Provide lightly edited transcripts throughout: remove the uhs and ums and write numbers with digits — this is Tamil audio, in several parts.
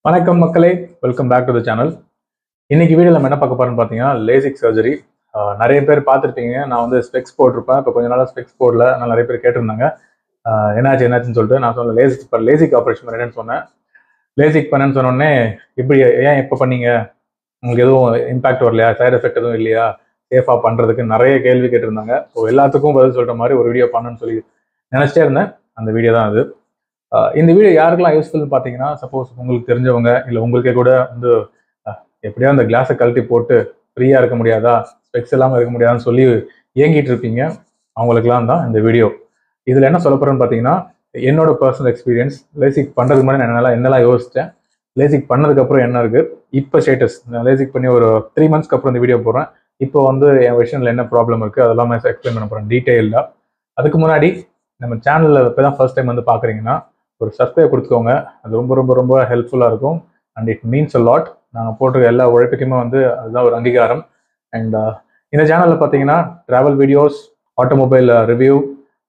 வணக்கம் மக்களே, welcome back to the channel. இன்னைக்கு வீடியோ நம்ம என்ன பார்க்க போறோம்னு பார்த்தீங்கன்னா லேசிக் சர்ஜரி. நிறைய பேர் பார்த்துருப்பீங்க. நான் வந்து ஸ்பெக்ஸ் போட்டிருப்பேன். இப்போ கொஞ்ச நாளாக ஸ்பெக்ஸ் போடல. நான் நிறைய பேர் கேட்டிருந்தாங்க என்னாச்சுன்னு சொல்லிட்டு. நான் சொன்ன லேசிக் ஆப்ரேஷன் பண்ணேன்னு சொன்னேன். லேசிக் பண்ணேன்னு சொன்னோடனே இப்படி ஏன் எப்போ பண்ணீங்க, உங்களுக்கு எதுவும் இம்பாக்ட் வரலையா, சைடு எஃபெக்ட் எதுவும் இல்லையா, சேஃபாக பண்ணுறதுக்கு நிறைய கேள்வி கேட்டிருந்தாங்க. ஸோ எல்லாத்துக்கும் பதில் சொல்கிற மாதிரி ஒரு வீடியோ பண்ணணும்னு சொல்லி நினச்சிட்டே இருந்தேன். அந்த வீடியோ தான் அது. இந்த வீடியோ யாருக்கெல்லாம் யூஸ்ஃபுல்னு பார்த்தீங்கன்னா, சப்போஸ் உங்களுக்கு தெரிஞ்சவங்க இல்லை உங்களுக்கே கூட வந்து எப்படியா அந்த கிளாஸை கழட்டி போட்டு ஃப்ரீயாக இருக்க முடியாதா, ஸ்பெக்ஸ் இல்லாமல் இருக்க முடியாதான்னு சொல்லி ஏங்கிட்டு இருப்பீங்க. அவங்களுக்குலாம் தான் இந்த வீடியோ. இதில் என்ன சொல்ல போகிறேன்னு பார்த்தீங்கன்னா, என்னோட பர்சனல் எக்ஸ்பீரியன்ஸ், லேசிக் பண்ணுறதுக்கு முன்னாடி நான் என்னெல்லாம் யோசித்தேன், லேசிக் பண்ணதுக்கப்புறம் என்ன இருக்குது, இப்போ ஸ்டேட்டஸ். நான் லேசிக் பண்ணி ஒரு 3 monthsக்கு அப்புறம் இந்த வீடியோ போடுறேன். இப்போ வந்து என் விஷனில் என்ன ப்ராப்ளம் இருக்குது அதெல்லாம் எக்ஸ்பிளைன் பண்ண போகிறேன் டீட்டெயிலாக. அதுக்கு முன்னாடி நம்ம சேனலில் இப்போ தான் ஃபர்ஸ்ட் டைம் வந்து பார்க்குறீங்கன்னா ஒரு சப்ஸ்கிரைப் கொடுத்துக்கோங்க. அது ரொம்ப ரொம்ப ரொம்ப ஹெல்ப்ஃபுல்லாக இருக்கும். And it means a lot. நாங்கள் போட்டிருக்க எல்லா உழைப்புக்குமே வந்து அதுதான் ஒரு அங்கீகாரம். அண்ட் இந்த சேனலில் பார்த்தீங்கன்னா ட்ராவல் வீடியோஸ், ஆட்டோமொபைல் ரிவ்யூ,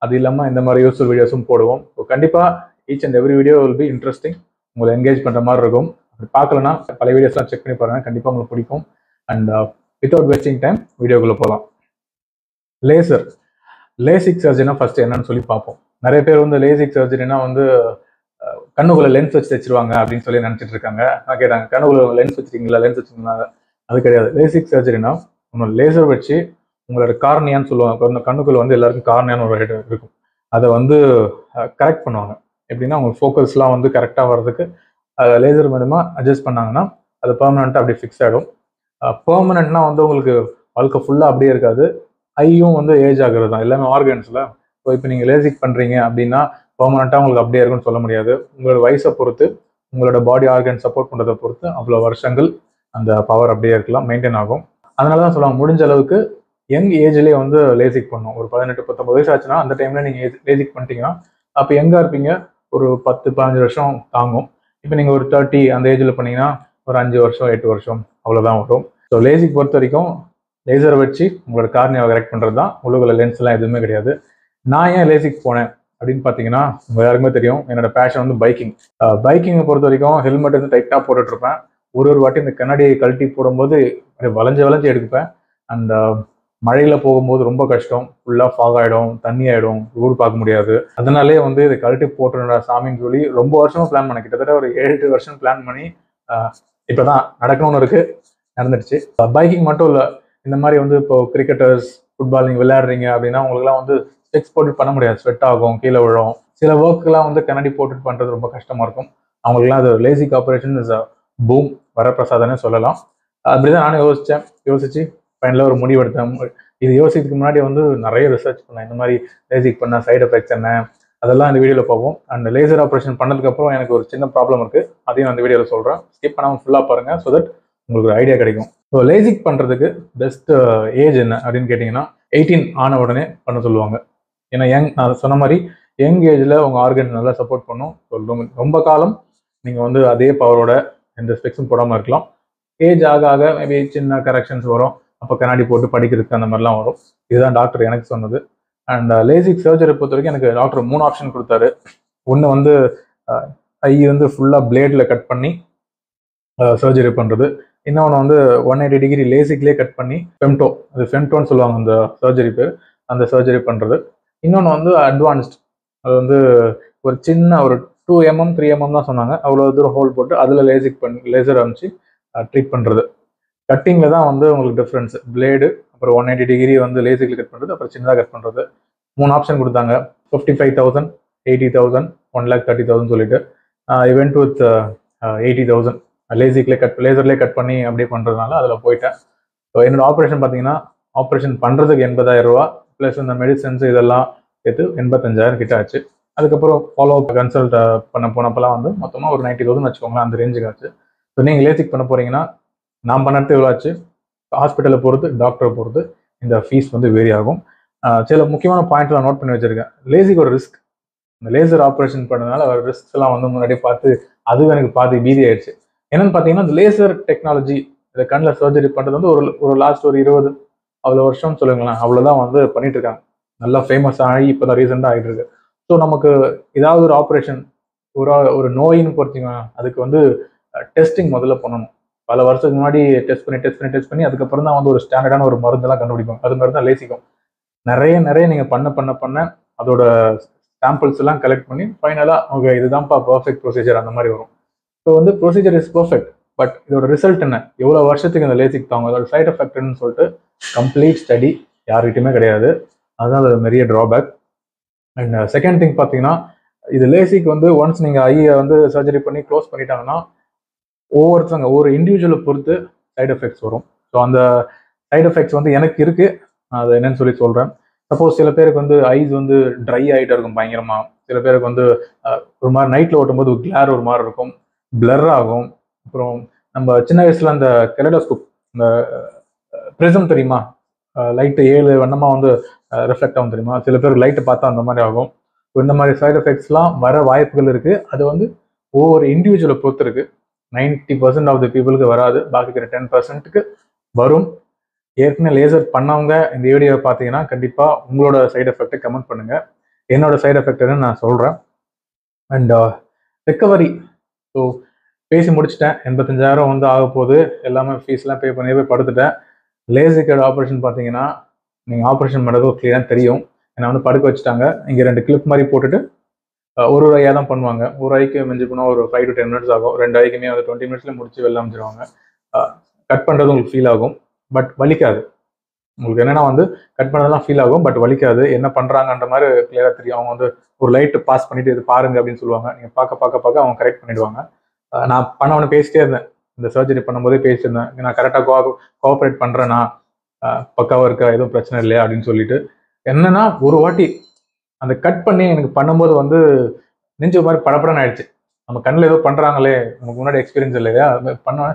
அது இல்லாமல் இந்த மாதிரி யூஸ்ஃபுல் வீடியோஸும் போடுவோம். ஸோ கண்டிப்பாக each and every video will be interesting. உங்களை என்கேஜ் பண்ணுற மாதிரி இருக்கும். அப்படி பார்க்கலன்னா பழைய வீடியோஸ்லாம் செக் பண்ணி பாருங்கள், கண்டிப்பாக உங்களுக்கு பிடிக்கும். அண்ட் வித்தவுட் வேஸ்டிங் டைம் வீடியோக்குள்ளே போகலாம். லேசிக் சர்ஜரினா ஃபர்ஸ்ட் என்னன்னு சொல்லி பார்ப்போம். நிறைய பேர் வந்து லேசிக் சர்ஜரினா வந்து கண்ணுக்குள்ள லென்ஸ் வச்சு தைச்சிருவாங்க அப்படின்னு சொல்லி நினைச்சிட்டு இருக்காங்க. நான் கேட்டாங்க, கண்ணுக்குள்ள லென்ஸ் வச்சிருக்கீங்களா, லென்ஸ் வச்சிருக்கீங்களா? அது கிடையாது. லேசிக் சர்ஜரினா உங்களோட லேசர் வச்சு உங்களோட கார்னியான்னு சொல்லுவாங்க. அந்த கண்ணுக்குள்ள வந்து எல்லாருக்கும் கார்னியான்னு ஒரு இடம் இருக்கும். அதை வந்து கரெக்ட் பண்ணுவாங்க. எப்படின்னா உங்க ஃபோக்கஸ்லாம் வந்து கரெக்டாக வர்றதுக்கு லேசர் மூலமா அட்ஜஸ்ட் பண்ணாங்கன்னா அது பெர்மனெண்ட்டாக அப்படியே ஃபிக்ஸ் ஆகிடும். பெர்மனெண்ட்னா வந்து உங்களுக்கு வாழ்க்கை ஃபுல்லாக அப்படியே இருக்காது. ஐயும் வந்து ஏஜ் ஆகுறது தான், எல்லாமே ஆர்கன்ஸில். ஸோ இப்போ நீங்கள் லேசிக் பண்ணுறீங்க அப்படின்னா பெர்மனெண்ட்டாக உங்களுக்கு அப்படியே இருக்குன்னு சொல்ல முடியாது. உங்களோட வயசை பொறுத்து, உங்களோட பாடி ஆர்கன் சப்போர்ட் பண்ணுறதை பொறுத்து அவ்வளோ வருஷங்கள் அந்த பவர் அப்படியே இருக்கலாம், மெயின்டைன் ஆகும். அதனால தான் சொல்லுவாங்க, முடிஞ்ச அளவுக்கு யங் ஏஜ்லேயே வந்து லேசிக் பண்ணணும். ஒரு 18-19 வயசு ஆச்சுன்னா அந்த டைமில் நீங்கள் லேசிக் பண்ணிட்டீங்கன்னா அப்போ எங்கே இருப்பீங்க, ஒரு 10-15 வருஷம் தாங்கும். இப்போ நீங்கள் ஒரு 30 அந்த ஏஜில் பண்ணீங்கன்னா ஒரு 5 வருஷம் 8 வருஷம் அவ்வளோதான் வரும். ஸோ லேசிக் பொறுத்த வரைக்கும் லேசரை வச்சு உங்களோட கார்னியாவை கரெக்ட் பண்ணுறது தான். உள்ளுக்குள்ள லென்ஸ்லாம் எதுவுமே கிடையாது. நான் ஏன் லேசிக் போனேன் அப்படின்னு பார்த்தீங்கன்னா, உங்க யாருக்குமே தெரியும் என்னோட பேஷன் வந்து பைக்கிங். பைக்கிங்கை பொறுத்த வரைக்கும் ஹெல்மெட் வந்து டைட்டாக போட்டுட்டு இருப்பேன். ஒரு வாட்டி இந்த கண்ணாடியை கழட்டி போடும்போது வளைஞ்சு எடுப்பேன். அண்ட் மழையில் போகும்போது ரொம்ப கஷ்டம். ஃபுல்லாக ஃபாக் ஆகிடும், தண்ணி ஆகிடும், ரோடு பார்க்க முடியாது. அதனாலே வந்து இதை கழட்டி போட்டுருந்தா சாமின்னு சொல்லி ரொம்ப வருஷமா பிளான் பண்ணேன். கிட்டத்தட்ட ஒரு 7-8 வருஷம் பிளான் பண்ணி இப்போதான் நடக்கணும்னு இருக்கு, நடந்துடுச்சு. பைக்கிங் மட்டும் இல்லை, இந்த மாதிரி வந்து இப்போ கிரிக்கெட்டர்ஸ், ஃபுட்பால் நீங்கள் விளையாடுறீங்க அப்படின்னா உங்களுக்குலாம் வந்து ஸ்பெக்ஸ் போட்டு பண்ண முடியாது. ஸ்வெட் ஆகும், கீழே விழும். சில ஒர்க்கெல்லாம் வந்து கண்ணாடி போட்டுட்டு பண்ணுறது ரொம்ப கஷ்டமாக இருக்கும். அவங்களுக்குலாம் அது லேசிக் ஆப்ரேஷன் இஸ் பூம், வரப்பிரசாதனே சொல்லலாம். அப்படிதான் நானும் யோசிச்சு ஃபைனலாக ஒரு முடிவு எடுத்தேன். இது யோசிக்கிறதுக்கு முன்னாடி வந்து நிறைய ரிசர்ச் பண்ணேன். இந்த மாதிரி லேசிக் பண்ண சைடு எஃபெக்ட்ஸ் என்ன, அதெல்லாம் இந்த வீடியோவில் பார்ப்போம். அண்ட் லேசர் ஆப்ரேஷன் பண்ணதுக்கப்புறம் எனக்கு ஒரு சின்ன ப்ராப்ளம் இருக்குது, அதையும் அந்த வீடியோவில் சொல்கிறேன். ஸ்கிப் பண்ணாமல் ஃபுல்லாக பாருங்கள், ஸோ தட் உங்களுக்கு ஒரு ஐடியா கிடைக்கும். ஸோ லேசிக் பண்ணுறதுக்கு பெஸ்ட் ஏஜ் என்ன அப்படின்னு கேட்டிங்கன்னா 18 ஆன உடனே பண்ண சொல்லுவாங்க. ஏன்னா நான் சொன்ன மாதிரி யங் ஏஜில் உங்கள் ஆர்கன்ஸ் நல்லா சப்போர்ட் பண்ணும். ரொம்ப காலம் நீங்கள் வந்து அதே பவரோட எந்த ஸ்பெக்ஸும் போடாமல் இருக்கலாம். ஏஜ் ஆக ஆக மேபி சின்ன கரெக்ஷன்ஸ் வரும். அப்போ கண்ணாடி போட்டு படிக்கிறதுக்கு அந்த மாதிரிலாம் வரும். இதுதான் டாக்டர் எனக்கு சொன்னது. அண்ட் லேசிக் சர்ஜரி பொறுத்த வரைக்கும் எனக்கு டாக்டர் 3 ஆப்ஷன் கொடுத்தாரு. ஒன்று வந்து ஐ வந்து ஃபுல்லாக பிளேடில் கட் பண்ணி சர்ஜரி பண்ணுறது. இன்னொன்று வந்து 180 டிகிரி லேசிக்லேயே கட் பண்ணி ஃபெம்டோன்னு சொல்லுவாங்க அந்த சர்ஜரி பேர், அந்த சர்ஜரி பண்ணுறது. இன்னொன்று வந்து அட்வான்ஸ்ட், அது வந்து ஒரு சின்ன ஒரு 2 mm 3 mm தான் சொன்னாங்க. அவ்வளோ தூரம் ஹோல் போட்டு அதில் லேசர் அனுப்பிச்சு ட்ரீட் பண்ணுறது. கட்டிங்கில் தான் வந்து உங்களுக்கு டிஃப்ரென்ஸ். பிளேடு அப்புறம் 180 டிகிரி வந்து லேசிக்கில் கட் பண்ணுறது, அப்புறம் சின்னதாக கட் பண்ணுறது. 3 ஆப்ஷன் கொடுத்தாங்க. 55,000, 80,000, 1,30,000 சொல்லிட்டு இவெண்ட் வித் 80,000 லேசர்லேயே கட் பண்ணி அப்படியே பண்ணுறதுனால அதில் போயிட்டேன். ஸோ என்னோட ஆப்ரேஷன் பார்த்தீங்கன்னா, ஆப்ரேஷன் பண்ணுறதுக்கு 80,000 ரூபா ப்ளஸ் இந்த மெடிசன்ஸ் இதெல்லாம் சேர்த்து 85,000 கிட்ட ஆச்சு. அதுக்கப்புறம் ஃபாலோ அப் கன்சல்ட் பண்ண போனப்பெல்லாம் வந்து மொத்தமாக ஒரு 90,000 வச்சுக்கோங்களேன், அந்த ரேஞ்சுக்கு ஆச்சு. ஸோ நீங்கள் லேசிக் பண்ண போகிறீங்கன்னா நான் பண்ணுறது எவ்வளோ ஆச்சு, ஹாஸ்பிட்டலை பொறுத்து டாக்டரை பொறுத்து இந்த ஃபீஸ் வந்து வேரி ஆகும். சில முக்கியமான பாயிண்ட்லாம் நோட் பண்ணி வச்சுருக்கேன். லேசிக் ஒரு ரிஸ்க். இந்த லேசர் ஆப்ரேஷன் பண்ணதுனால ஒரு ரிஸ்க் எல்லாம் வந்து முன்னாடியே பார்த்து அதுவும் எனக்கு பாதி பீதி ஆயிடுச்சு. என்னன்னு பார்த்தீங்கன்னா, இந்த லேசர் டெக்னாலஜி இந்த கண்ணில் சர்ஜரி பண்ணுறது வந்து ஒரு லாஸ்ட் ஒரு 20 அவ்வளோ வருஷம்னு சொல்லுங்களேன், அவ்வளோதான் வந்து பண்ணிட்டு இருக்காங்க. நல்லா ஃபேமஸ் ஆகி இப்போ தான் ரீசெண்டாக ஆகிட்டு இருக்கு. ஸோ நமக்கு ஏதாவது ஒரு ஆப்ரேஷன், ஒரு நோயின்னு பொறுத்தீங்கன்னா அதுக்கு வந்து டெஸ்டிங் முதல்ல பண்ணணும். பல வருஷத்துக்கு முன்னாடி டெஸ்ட் பண்ணி அதுக்கப்புறம் தான் வந்து ஒரு ஸ்டாண்டர்டான ஒரு மருந்தெல்லாம் கண்டுபிடிப்பாங்க. அது மாதிரி தான் லேசிக்கும். நிறைய நிறைய நீங்கள் பண்ண அதோட சாம்பிள்ஸ் எல்லாம் கலெக்ட் பண்ணி ஃபைனலாக ஓகே இதுதான்ப்பா பர்ஃபெக்ட் ப்ரொசீஜர் அந்த மாதிரி வரும். ஸோ வந்து ப்ரொசீஜர் இஸ் பர்ஃபெக்ட், பட் இதோட ரிசல்ட் என்ன, எவ்வளோ வருஷத்துக்கு இந்த லேசிக் தாங்க, அதோட சைட் எஃபெக்ட்னு சொல்லிட்டு கம்ப்ளீட் ஸ்டடி யார்கிட்டையுமே கிடையாது. அதுதான் அதோட பெரிய ட்ராபேக். அண்ட் செகண்ட் திங் பார்த்தீங்கன்னா, இது லேசிக் வந்து ஒன்ஸ் நீங்கள் ஐயை வந்து சர்ஜரி பண்ணி க்ளோஸ் பண்ணிட்டாங்கன்னா ஒவ்வொருத்தவங்க ஒரு இண்டிவிஜுவலை பொறுத்து சைடு எஃபெக்ட்ஸ் வரும். ஸோ அந்த சைடு எஃபெக்ட்ஸ் வந்து எனக்கு இருக்கு, அது என்னன்னு சொல்லி சொல்றேன். சப்போஸ் சில பேருக்கு வந்து ஐஸ் வந்து ட்ரை ஆகிட்டு இருக்கும் பயங்கரமா, சில பேருக்கு வந்து ஒரு மாதிரி நைட்ல ஓட்டும் போது கிளார் ஒரு மாதிரி இருக்கும், பிளர் ஆகும். அப்புறம் நம்ம சின்ன வயசுல அந்த கெலடோஸ்கோப், இந்த ப்ரிசம் தெரியுமா, லைட்டு 7 வண்ணமா வந்து ரிஃப்ளெக்ட் ஆகும் தெரியுமா, சில பேருக்கு லைட்டு பார்த்தா அந்த மாதிரி ஆகும். இந்த மாதிரி சைடு எஃபெக்ட்ஸ்லாம் வர வாய்ப்புகள் இருக்கு. அது வந்து ஒவ்வொரு இண்டிவிஜுவலை பொறுத்து இருக்கு. 90% ஆஃப் த பீப்புளுக்கு வராது, பாக்கி இருக்கிற 10%க்கு வரும். ஏற்கனவே லேசர் பண்ணவங்க இந்த வீடியோவை பார்த்தீங்கன்னா கண்டிப்பாக உங்களோட சைடு எஃபெக்டை கமெண்ட் பண்ணுங்க. என்னோட சைடு எஃபெக்ட்னு நான் சொல்கிறேன். அண்ட் ரெக்கவரி, ஸோ பேசி முடிச்சிட்டேன். 85,000 வந்து ஆக போகுது, எல்லாமே ஃபீஸ்லாம் பே பண்ணி போய் படுத்துட்டேன். லேசிக்கோட ஆப்ரேஷன் பார்த்தீங்கன்னா நீங்கள் ஆப்ரேஷன் பண்ணுறது கிளியராக தெரியும். என்னை வந்து படுக்க வச்சுட்டாங்க. இங்கே 2 கிளிப் மாதிரி போட்டுட்டு ஒரு ஐயாக தான் பண்ணுவாங்க. ஒரு ஐக்கு மிஞ்சி போனால் ஒரு 5 to 10 minutes ஆகும். 2 ஐக்குமே வந்து 20 minutesல முடிச்சு வெளில அமைச்சிருவாங்க. கட் பண்ணுறது உங்களுக்கு ஃபீல் ஆகும், பட் வலிக்காது. உங்களுக்கு என்னன்னா வந்து கட் பண்ணதெல்லாம் ஃபீல் ஆகும், பட் வலிக்காது. என்ன பண்ணுறாங்கன்ற மாதிரி கிளியராக தெரியும். அவங்க வந்து ஒரு லைட்டு பாஸ் பண்ணிட்டு இது பாருங்க அப்படின்னு சொல்லுவாங்க. நீங்கள் பார்க்க அவங்க கரெக்ட் பண்ணிடுவாங்க. நான் பண்ணவனு பேசிட்டே இருந்தேன், இந்த சர்ஜரி பண்ணும்போதே பேசிட்டு இருந்தேன். நான் கரெக்டாக கோஆப்ரேட் பண்ணுறேன்னா, பக்காவாக இருக்கா, எதுவும் பிரச்சனை இல்லையா அப்படின்னு சொல்லிட்டு. என்னன்னா ஒரு வாட்டி அந்த கட் பண்ணி எனக்கு பண்ணும்போது வந்து நெஞ்சு மாதிரி படப்படன்னு ஆயிடுச்சு. நம்ம கண்ணில் ஏதோ பண்ணுறாங்களே, நமக்கு முன்னாடி எக்ஸ்பீரியன்ஸ் இல்லையா, பண்ண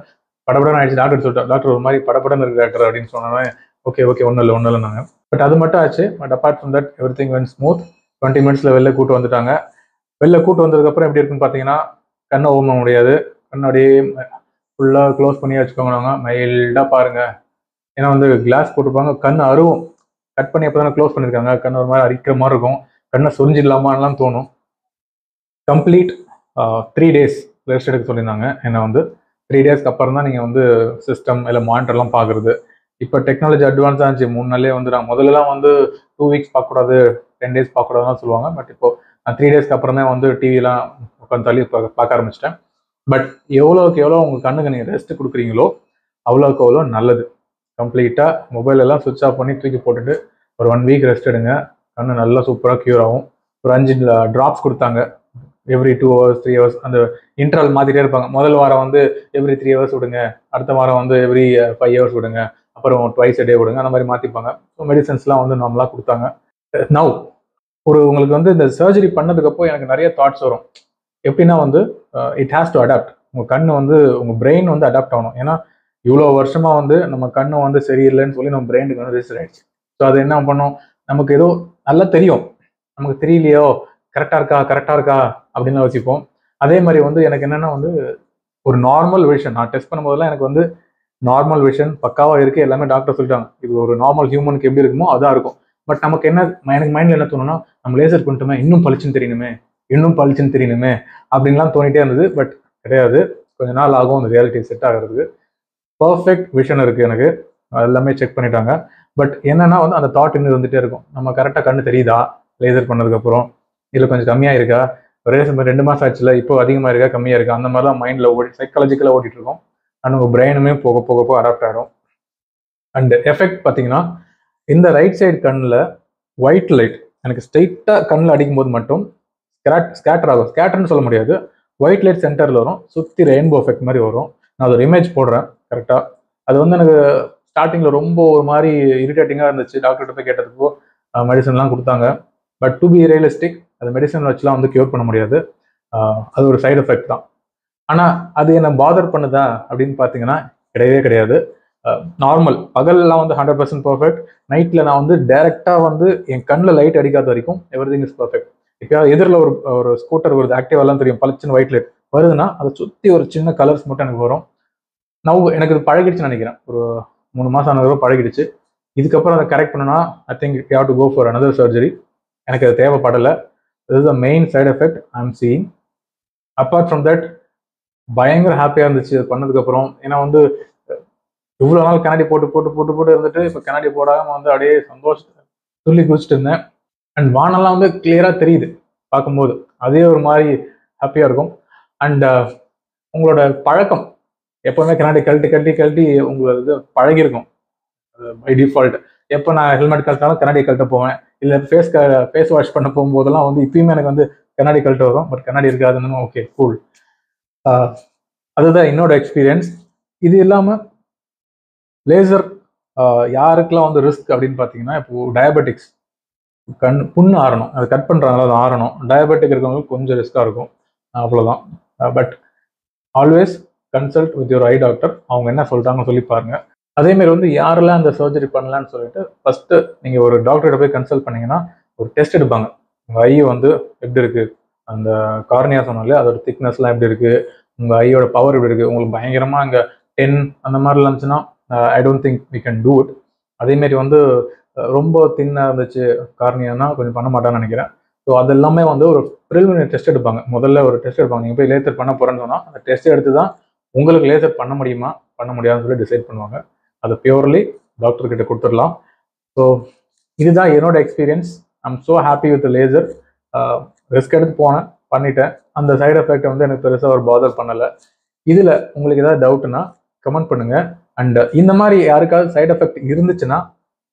படப்படன்னு ஆயிடுச்சு. டாக்டர் சொல்லிட்டேன், டாக்டர் ஒரு மாதிரி படப்படன்னு இருக்கு டாக்டர் அப்படின்னு சொன்னேன். ஓகே ஒன்றும் இல்லை நாங்கள். பட் அது மட்டும் ஆச்சு. But apart from that every thing vent smooth. 20 minutesல வெளில கூட்டு வந்துட்டாங்க. வெளில கூட்டு வந்ததுக்கப்புறம் எப்படி இருக்குன்னு பார்த்தீங்கன்னா, கண்ணை ஓம முடியாது. கண்ணோடையே ஃபுல்லாக க்ளோஸ் பண்ணி வச்சுக்கோங்க. நாங்கள் மைல்டாக பாருங்க, ஏன்னா வந்து கிளாஸ் போட்டிருப்பாங்க, கண் அருவும். கட் பண்ணி அப்போ தானே க்ளோஸ் பண்ணியிருக்காங்க, கண் ஒரு மாதிரி அரிக்கிற மாதிரி இருக்கும், கண்ணை சொரிஞ்சிடலாமான்லாம் தோணும். கம்ப்ளீட் 3 days ரெஸ்ட் எடுக்க சொல்லியிருந்தாங்க. என்னை வந்து 3 daysக்கு அப்புறம் தான் நீங்கள் வந்து சிஸ்டம் இல்லை மானிட்டர்லாம் பார்க்குறது. இப்போ டெக்னாலஜி அட்வான்ஸ் ஆச்சு. 3 நாள்லேயே வந்துடுறாங்க. முதல்லலாம் வந்து 2 weeks பார்க்கக்கூடாது, 10 days பார்க்கக்கூடாதுன்னு சொல்லுவாங்க. பட் இப்போ 3 daysக்கு அப்புறமே வந்து டிவிலாம் உட்காந்து தள்ளி பார்க்க ஆரம்பிச்சிட்டேன். பட் எவ்வளோக்கு எவ்வளோ உங்கள் கண்ணுக்கு நீங்கள் ரெஸ்ட் கொடுக்குறீங்களோ அவ்வளோக்கு அவ்வளோ நல்லது. கம்ப்ளீட்டாக மொபைல் எல்லாம் சுவிட்ச் ஆஃப் பண்ணி தூக்கி போட்டுட்டு ஒரு 1 week ரெஸ்ட் எடுங்க. கண்ணு நல்லா சூப்பராக க்யூர் ஆகும். ஒரு 5 drops கொடுத்தாங்க. எவ்ரி 2 hours 3 hours அந்த இன்டர்வல் மாற்றிட்டே இருப்பாங்க. முதல் வாரம் வந்து எவ்ரி 3 hours விடுங்க, அடுத்த வாரம் வந்து எவ்ரி 5 hours விடுங்க, அப்புறம் twice a day விடுங்க, அந்த மாதிரி மாற்றிப்பாங்க. ஸோ மெடிசன்ஸ்லாம் வந்து நார்மலாக கொடுத்தாங்க. நவ் உங்களுக்கு வந்து இந்த சர்ஜரி பண்ணதுக்கப்புறம் எனக்கு நிறைய தாட்ஸ் வரும். எப்படின்னா வந்து இட் ஹேஸ் டு அடாப்ட். உங்கள் கண்ணு வந்து உங்கள் பிரெயின் வந்து அடாப்ட் ஆகணும். ஏன்னா இவ்வளோ வருஷமா வந்து நம்ம கண்ணு வந்து சரியில்லைன்னு சொல்லி நம்ம பிரெயினுக்கு வந்து ரெஜிஸ்டர் ஆயிடுச்சு. ஸோ அது என்ன பண்ணும், நமக்கு ஏதோ நல்லா தெரியும், நமக்கு தெரியலையோ, கரெக்டாக இருக்கா அப்படின்னு யோசிப்போம். அதே மாதிரி வந்து எனக்கு என்னன்னா வந்து ஒரு நார்மல் விஷன், நான் டெஸ்ட் பண்ணும்போதெல்லாம் எனக்கு வந்து நார்மல் விஷன் பக்காவாக இருக்குது. எல்லாமே டாக்டர் சொல்லிட்டாங்க இது ஒரு நார்மல் ஹியூமனுக்கு எப்படி இருக்குமோ அதான் இருக்கும். பட் நமக்கு என்ன, எனக்கு மைண்டில் என்ன தோணுன்னா, நம்ம லேசர் பண்ணிட்டோமே இன்னும் பளிச்சுன்னு தெரியணுமே அப்படின்லாம் தோணிட்டே இருந்தது. பட் கிடையாது, கொஞ்ச நாள் ஆகும் அந்த ரியாலிட்டி செட் ஆகிறதுக்கு. பர்ஃபெக்ட் விஷன் இருக்குது எனக்கு, எல்லாமே செக் பண்ணிட்டாங்க. பட் என்னன்னா வந்து அந்த தாட் இன்னும் வந்துட்டே இருக்கும், நம்ம கரெக்டாக கண்ணு தெரியுதா லேசர் பண்ணதுக்கப்புறம், இல்லை கொஞ்சம் கம்மியாக இருக்கா, ஒரே 2 மாதம் ஆச்சுல இப்போ அதிகமாக இருக்கா கம்மியாக இருக்கா, அந்த மாதிரிலாம் மைண்டில் சைக்காலஜிக்கலாக ஓட்டிகிட்டு இருக்கோம். அண்ட் உங்கள் பிரெயினுமே போக போக போக அடாப்ட் ஆகிடும். அண்ட் எஃபெக்ட் பார்த்தீங்கன்னா, இந்த ரைட் சைடு கண்ணில் ஒயிட் லைட் எனக்கு ஸ்ட்ரெயிட்டாக கண்ணில் அடிக்கும்போது மட்டும் ஸ்கேட்டர் ஆகும். ஸ்கேட்டர்னு சொல்ல முடியாது, ஒயிட் லைட் சென்டரில் வரும், சுற்றி ரெயின்போ எஃபெக்ட் மாதிரி வரும். நான் ஒரு இமேஜ் போடுறேன் கரெக்டாக. அது வந்து எனக்கு ஸ்டார்டிங்கில் ரொம்ப ஒரு மாதிரி இரிட்டேட்டிங்காக இருந்துச்சு. டாக்டர்கிட்ட போய் கேட்டதுக்கோ மெடிசன்லாம் கொடுத்தாங்க. பட் டு பி ரியலிஸ்டிக், அது மெடிசன் வச்சுலாம் வந்து க்யூர் பண்ண முடியாது. அது ஒரு சைடு எஃபெக்ட் தான். ஆனால் அது என்ன பாதர் பண்ணுதா அப்படின்னு பார்த்தீங்கன்னா கிடையவே கிடையாது. நார்மல் பகல்லாம் வந்து 100% பர்ஃபெக்ட். நைட்டில் நான் வந்து டைரெக்டாக வந்து என் கண்ணில் லைட் அடிக்காத வரைக்கும் எவ்ரி திங் இஸ் பர்ஃபெக்ட். இப்போ எதிரில் ஒரு ஸ்கூட்டர் வருது, ஆக்டிவாலாம் தெரியும், பளிச்சுன்னு ஒயிட் லைட் வருதுன்னா அதை சுற்றி ஒரு சின்ன கலர்ஸ் மட்டும் எனக்கு வரும். எனக்கு இது பழகிடுச்சுன்னு நினைக்கிறேன். ஒரு 3 மாதம் ஆனதுக்கு பழகிடுச்சு. இதுக்கப்புறம் அதை கரெக்ட் பண்ணணும்னா I think you have to go for another surgery. எனக்கு அது தேவைப்படலை. This is the main side effect I am seeing. Apart from that பயங்கர ஹாப்பியாக இருந்துச்சு அது பண்ணதுக்கப்புறம். ஏன்னா வந்து இவ்வளோ நாள் கண்ணாடி போட்டு போட்டு போட்டு போட்டு இருந்துட்டு இப்போ கண்ணாடி போடாமல் வந்து அப்படியே சந்தோஷத்தை துள்ளி குதிச்சுட்டு இருந்தேன். அண்ட் வானெல்லாம் வந்து கிளியராக தெரியுது பார்க்கும்போது. அதே ஒரு மாதிரி ஹாப்பியாக இருக்கும். அண்ட் உங்களோட பழக்கம் எப்போவுமே கண்ணாடி கழட்டி கழட்டி கழட்டி உங்களோட இது பழகிருக்கும் பை டிஃபால்ட். எப்போ நான் ஹெல்மெட் கழட்டாலும் கண்ணாடி கழட்ட போவேன். இல்லை ஃபேஸ் வாஷ் பண்ண போகும்போதெல்லாம் வந்து இப்பயுமே எனக்கு வந்து கண்ணாடி கழட்ட வரும். பட் கண்ணாடி இருக்காதுன்னு ஓகே கூல். அதுதான் என்னோட எக்ஸ்பீரியன்ஸ். இது இல்லாமல் லேசர் யாருக்கெல்லாம் வந்து ரிஸ்க் அப்படின்னு பார்த்தீங்கன்னா, இப்போ டயபெட்டிக்ஸ் புண்ணு ஆறணும், அதை கட் பண்ணுறாங்களோ அது ஆறணும். டயபெட்டிக் இருக்கவங்களுக்கு கொஞ்சம் ரிஸ்காக இருக்கும், அவ்வளோதான். But always consult with your I doctor. அவங்க என்ன சொல்கிறாங்கன்னு சொல்லி பாருங்க. அதேமாரி வந்து யாரெல்லாம் அந்த சர்ஜரி பண்ணலான்னு சொல்லிட்டு ஃபர்ஸ்ட் நீங்கள் ஒரு டாக்டர்கிட்ட போய் கன்சல்ட் பண்ணீங்கன்னா ஒரு டெஸ்ட் எடுப்பாங்க. உங்கள் ஐ வந்து எப்படி இருக்கு, அந்த கார்னியா சொன்னாலே அதோட திக்னஸ்லாம் எப்படி இருக்கு, உங்கள் ஐயோட பவர் எப்படி இருக்கு. உங்களுக்கு பயங்கரமாக அங்கே 10 அந்த மாதிரிலாம் இருந்துச்சுன்னா I don't think we can do it. அதேமாரி வந்து ரொம்ப தின்னாக இருந்துச்சு கார்னியானா கொஞ்சம் பண்ண மாட்டான்னு நினைக்கிறேன். ஸோ அது எல்லாமே வந்து ஒரு ப்ரிலிமினரி டெஸ்ட் எடுப்பாங்க. முதல்ல ஒரு டெஸ்ட் எடுப்பாங்க. நீங்கள் போய் லேசர் பண்ண போகிறேன்னு சொன்னால் அந்த டெஸ்ட் எடுத்து தான் உங்களுக்கு லேசர் பண்ண முடியுமா பண்ண முடியாதுன்னு சொல்லி டிசைட் பண்ணுவாங்க. அதை பியூர்லி டாக்டர் கிட்ட கொடுத்துடலாம். ஸோ இதுதான் என்னோட experience. I'm so happy with laser. Risk எடுத்து போனேன், பண்ணிட்டேன். அந்த சைடு எஃபெக்ட் வந்து எனக்கு பெருசாக ஒரு பாதர் பண்ணலை. இதில் உங்களுக்கு ஏதாவது டவுட்னா கமெண்ட் பண்ணுங்க. அண்ட் இந்த மாதிரி யாருக்காவது சைடு எஃபெக்ட் இருந்துச்சுன்னா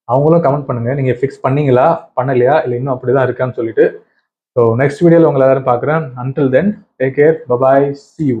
அவங்களும் கமெண்ட் பண்ணுங்க. நீங்கள் ஃபிக்ஸ் பண்ணீங்களா பண்ணலையா, இல்லை இன்னும் அப்படிதான் இருக்கான்னு சொல்லிட்டு. ஸோ நெக்ஸ்ட் வீடியோவில் உங்களை எல்லாரும் பார்க்குறேன். Until then take care, bye bye, see you.